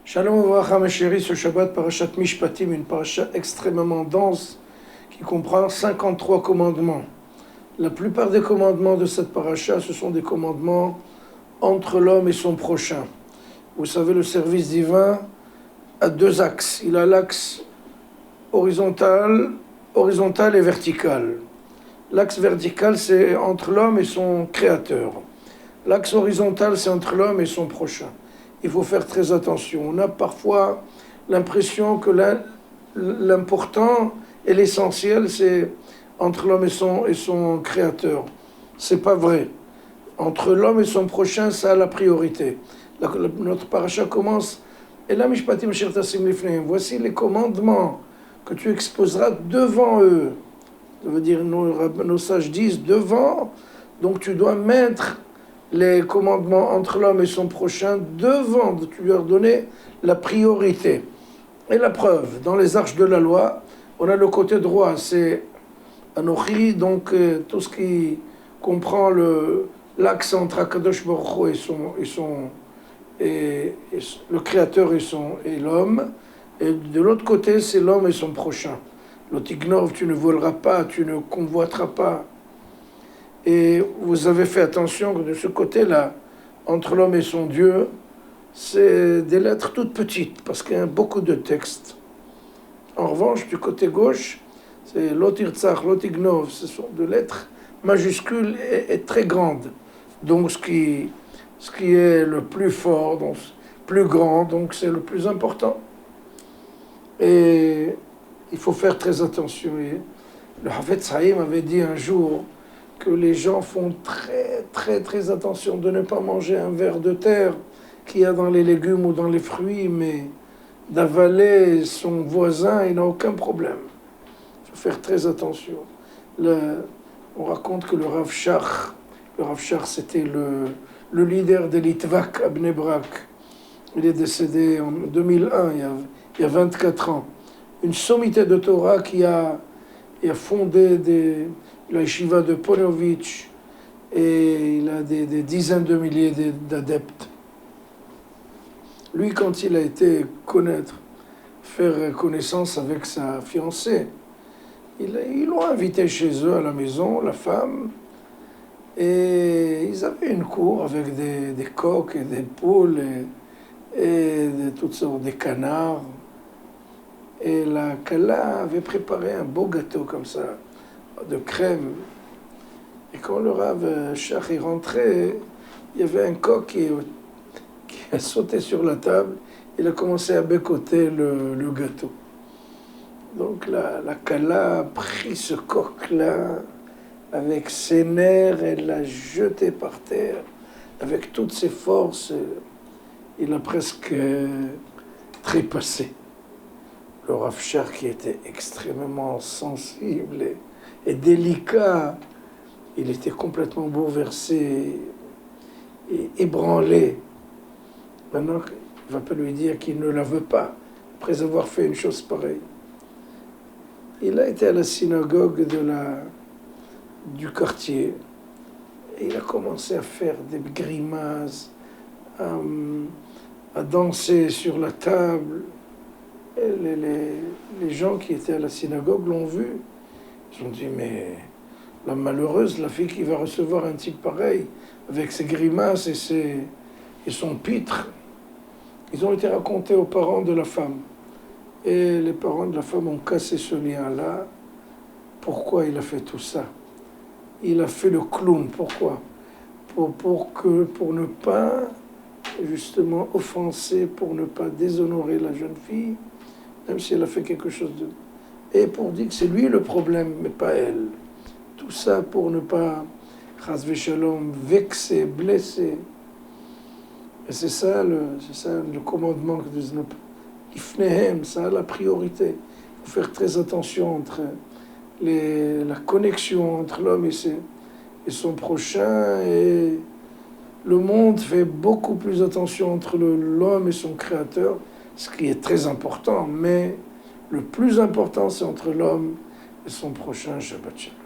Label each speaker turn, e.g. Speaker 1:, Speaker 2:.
Speaker 1: Shalom Uvracha mes chéris, ce Shabbat Parashat Mishpatim, une paracha extrêmement dense qui comprend 53 commandements. La plupart des commandements de cette paracha, ce sont des commandements entre l'homme et son prochain. Vous savez, le service divin a deux axes. Il a l'axe horizontal et vertical. L'axe vertical, c'est entre l'homme et son créateur. L'axe horizontal, c'est entre l'homme et son prochain. Il faut faire très attention. On a parfois l'impression que l'important et l'essentiel, c'est entre l'homme et son créateur. C'est pas vrai. Entre l'homme et son prochain, ça a la priorité. Notre paracha commence. Et là, Mishpatim Asher Tasim Lifneim. Voici les commandements que tu exposeras devant eux. Ça veut dire, nos sages disent devant. Donc tu dois mettre les commandements entre l'homme et son prochain devant. Tu leur donner la priorité. Et la preuve, dans les arches de la loi, on a le côté droit, c'est Anochi, donc tout ce qui comprend l'axe entre Akadosh Baruch Hu et le Créateur et l'homme. Et de l'autre côté, c'est l'homme et son prochain. L'otignov, tu ne voleras pas, tu ne convoiteras pas. Et vous avez fait attention que de ce côté-là, entre l'homme et son Dieu, c'est des lettres toutes petites, parce qu'il y a beaucoup de textes. En revanche, du côté gauche, c'est l'otirtzach, l'otignov, ce sont des lettres majuscules et très grandes. Donc ce qui est le plus fort, donc plus grand, donc c'est le plus important. Et il faut faire très attention. Et le Havetz Haïm avait dit un jour que les gens font très très très attention de ne pas manger un ver de terre qu'il y a dans les légumes ou dans les fruits, mais d'avaler son voisin, il n'a aucun problème. Il faut faire très attention. On raconte que le Rav Shach c'était le leader des Litvak à Bnei Brak. Il est décédé en 2001, il y a 24 ans. Une sommité de Torah qui a fondé la yeshiva de Poneovitch, et il a des dizaines de milliers d'adeptes. Lui, quand il a été faire connaissance avec sa fiancée, ils l'ont invité chez eux à la maison, la femme, et ils avaient une cour avec des coqs et des poules et de toutes sortes, des canards. Et la Kala avait préparé un beau gâteau comme ça, de crème. Et quand le Rav Shach est rentré, il y avait un coq qui a sauté sur la table. Il a commencé à bécoter le gâteau. Donc la Kala a pris ce coq-là avec ses nerfs et l'a jeté par terre avec toutes ses forces. Il a presque trépassé. Le Rav Shach, qui était extrêmement sensible et délicat, il était complètement bouleversé et ébranlé. Maintenant, il ne va pas lui dire qu'il ne la veut pas, après avoir fait une chose pareille. Il a été à la synagogue du quartier et il a commencé à faire des grimaces, à danser sur la table. Et les gens qui étaient à la synagogue l'ont vu. Ils ont dit, mais la malheureuse, la fille qui va recevoir un type pareil, avec ses grimaces et son pitre. Ils ont été racontés aux parents de la femme. Et les parents de la femme ont cassé ce lien-là. Pourquoi il a fait tout ça? Il a fait le clown. Pourquoi? Pour ne pas, justement, offenser, pour ne pas déshonorer la jeune fille, même si elle a fait quelque chose de... Et pour dire que c'est lui le problème, mais pas elle. Tout ça pour ne pas, chas v'shalom, vexer, blesser. Et c'est ça le commandement que Dieu nous... Ifnehem, ça a la priorité. Il faut faire très attention entre la connexion entre l'homme et son prochain. Et le monde fait beaucoup plus attention entre l'homme et son créateur, ce qui est très important, mais le plus important, c'est entre l'homme et son prochain. Shabbat Shalom.